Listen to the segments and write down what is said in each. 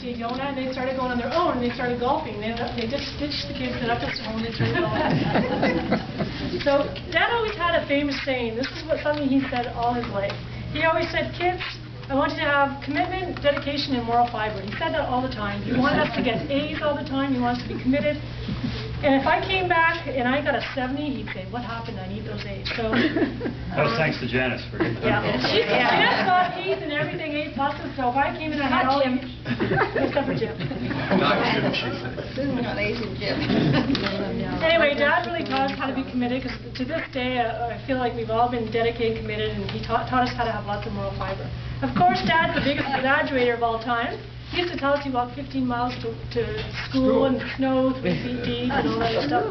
they don't, and they started going on their own, and they started golfing. They just ditched the kids and up at home, they started golfing. So Dad always had a famous saying. This is something he said all his life. He always said, kids, I want you to have commitment, dedication, and moral fiber. He said that all the time. He wanted us to get A's all the time. He wanted us to be committed. And if I came back and I got a 70, he'd say, what happened? I need those A's. So, that was thanks to Janice for getting yeah. Janice got A's and everything, A pluses. So if I came in and I had all A's, except for Jim. Not Jim, she said. Not A's and Jim. Anyway, Dad really taught us how to be committed, because to this day, I feel like we've all been dedicated and committed, and he taught us how to have lots of moral fiber. Of course, Dad's the biggest graduator of all time. He used to tell us he walked 15 miles to school in the snow, 3 feet deep, and all that stuff.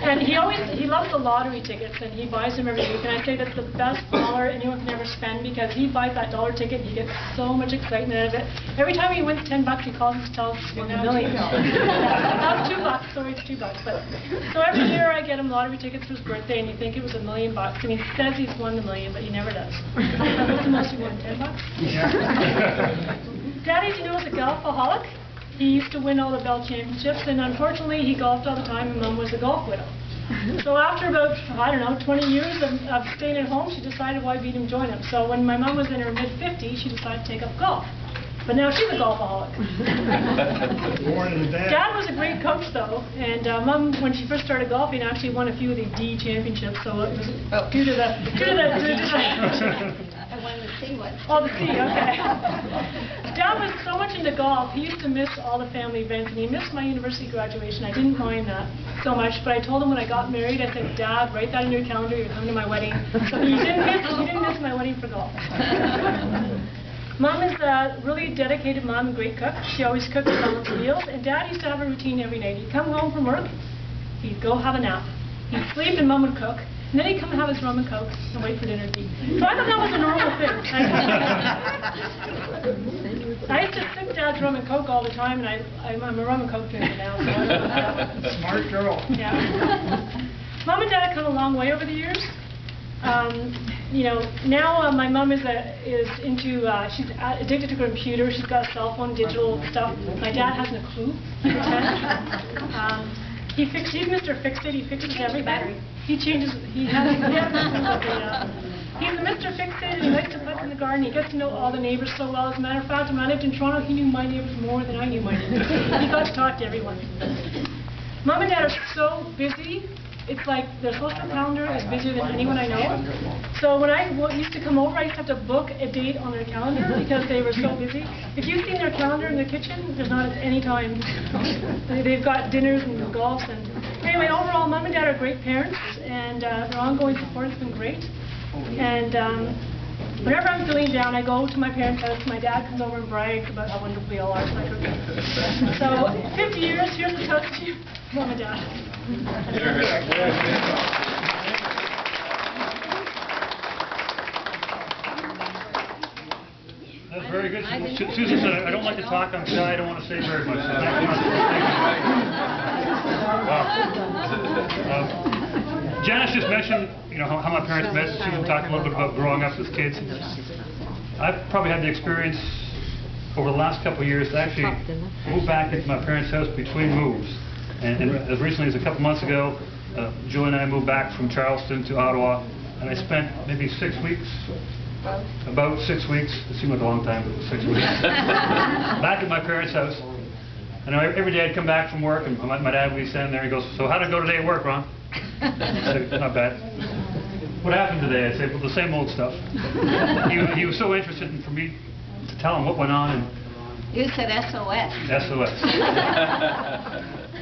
And he loves the lottery tickets, and he buys them every week. And I say that's the best dollar anyone can ever spend, because he buys that dollar ticket and he gets so much excitement out of it. Every time he wins $10, he calls us to tell us he won $1 million. That was $2, sorry, it's $2. But so every year I get him lottery tickets for his birthday, and you think it was $1 million. And he says he's won $1 million, but he never does. What's the most he won? $10? Yeah. Daddy, do you know, was a golfaholic. He used to win all the Bell championships, and unfortunately he golfed all the time, and Mom was a golf widow. So after about, I don't know, 20 years of staying at home, she decided why beat him join him. So when my mom was in her mid-50s, she decided to take up golf. But now she's a golfaholic. Dad was a great coach, though, and Mom, when she first started golfing, actually won a few of the D championships. So it was due to the I won the C one. Oh, the C, okay. Dad was so much into golf, he used to miss all the family events, and he missed my university graduation. I didn't mind that so much, but I told him when I got married, I said, Dad, write that in your calendar, you're coming to my wedding. So he didn't miss my wedding for golf. Mom is a really dedicated mom and great cook. She always cooks balanced meals, and Dad used to have a routine every night. He'd come home from work, he'd go have a nap, he'd sleep, and Mom would cook. And then he'd come and have his rum and coke and wait for dinner to eat. So I thought that was a normal thing. I used to sip Dad's rum and coke all the time, and I'm a rum and coke drinker now. So I don't know that. Smart girl. Yeah. Mom and Dad have come a long way over the years. You know, now my mom is into, she's addicted to her computer. She's got a cell phone, digital stuff. My dad hasn't a clue. He's Mr. Fix-It. He fixes everything. He changes. He's the Mr. Fix-It, and he likes to put in the garden. He gets to know all the neighbors so well. As a matter of fact, when I lived in Toronto, he knew my neighbors more than I knew my neighbors. He got to talk to everyone. Mom and Dad are so busy. It's like their social calendar is busier than anyone I know. So when I used to come over, I used to have to book a date on their calendar because they were so busy. If you've seen their calendar in the kitchen, there's not any time. They've got dinners and golfs. And anyway, overall, Mom and Dad are great parents, and their ongoing support has been great. And whenever I'm feeling down, I go to my parents' house. My dad comes over and brags about how wonderful we all are. So 50 years, here's a toast to you, Mom and Dad. That's very good. Susan said, I don't like to talk, I'm shy, I don't want to say very much. So thank you much. Wow. Janice just mentioned, you know, how my parents met. Susan talked a little bit about growing up as kids. I've probably had the experience over the last couple of years to actually move back into my parents' house between moves. And as recently as a couple months ago, Julie and I moved back from Charleston to Ottawa, and I spent maybe 6 weeks, about 6 weeks, it seemed like a long time, but it was 6 weeks, back at my parents' house. And every day I'd come back from work, and my dad would be standing there, and he goes, so how'd it go today at work, Ron? I'd say, not bad. What happened today? I'd say, well, the same old stuff. He was so interested in for me to tell him what went on. And You said SOS. SOS.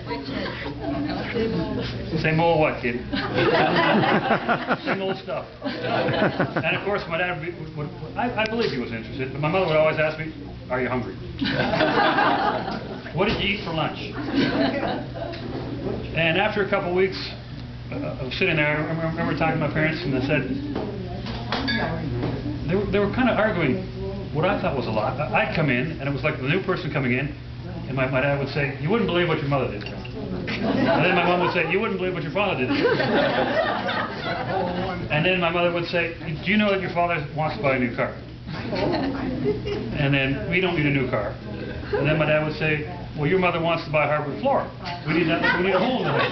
Which is, Same old what, kid? Same old stuff. And of course, my dad, I believe he was interested, but my mother would always ask me, are you hungry? What did you eat for lunch? And after a couple of weeks of sitting there, I remember talking to my parents, and they said, they were kind of arguing what I thought was a lot. I'd come in, and it was like the new person coming in, and my dad would say, you wouldn't believe what your mother did. And then my mom would say, you wouldn't believe what your father did. And then my mother would say, do you know that your father wants to buy a new car? And then, we don't need a new car. And then my dad would say, well, your mother wants to buy hardwood floor. We need a hole in it.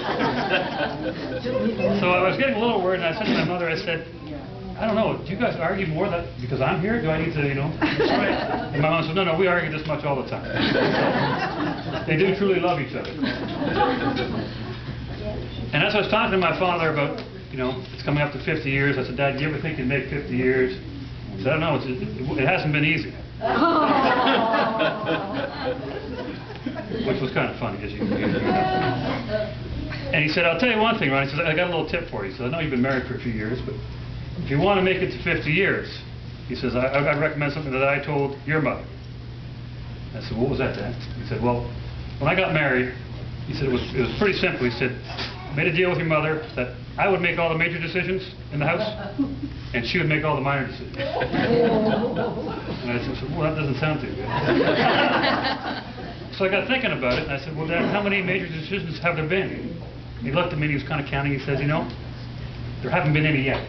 So I was getting a little worried, and I said to my mother, I said, I don't know, do you guys argue more that because I'm here? Do I need to, And my mom said, no, we argue this much all the time. They do truly love each other. And as I was talking to my father about, it's coming up to 50 years, I said, Dad, do you ever think you'd make 50 years? He said, I don't know, it hasn't been easy. Which was kind of funny, as you can hear. And he said, I'll tell you one thing, Ron. He says, I got a little tip for you. He said, I know you've been married for a few years, but if you want to make it to 50 years, he says, I'd recommend something that I told your mother. I said, what was that, Dad? He said, well, when I got married, he said, it was pretty simple. He said, I made a deal with your mother that I would make all the major decisions in the house, and she would make all the minor decisions. And I said, well, that doesn't sound too good. So I got thinking about it, and I said, well, Dad, how many major decisions have there been? He looked at me, and he was kind of counting. He says, there haven't been any yet.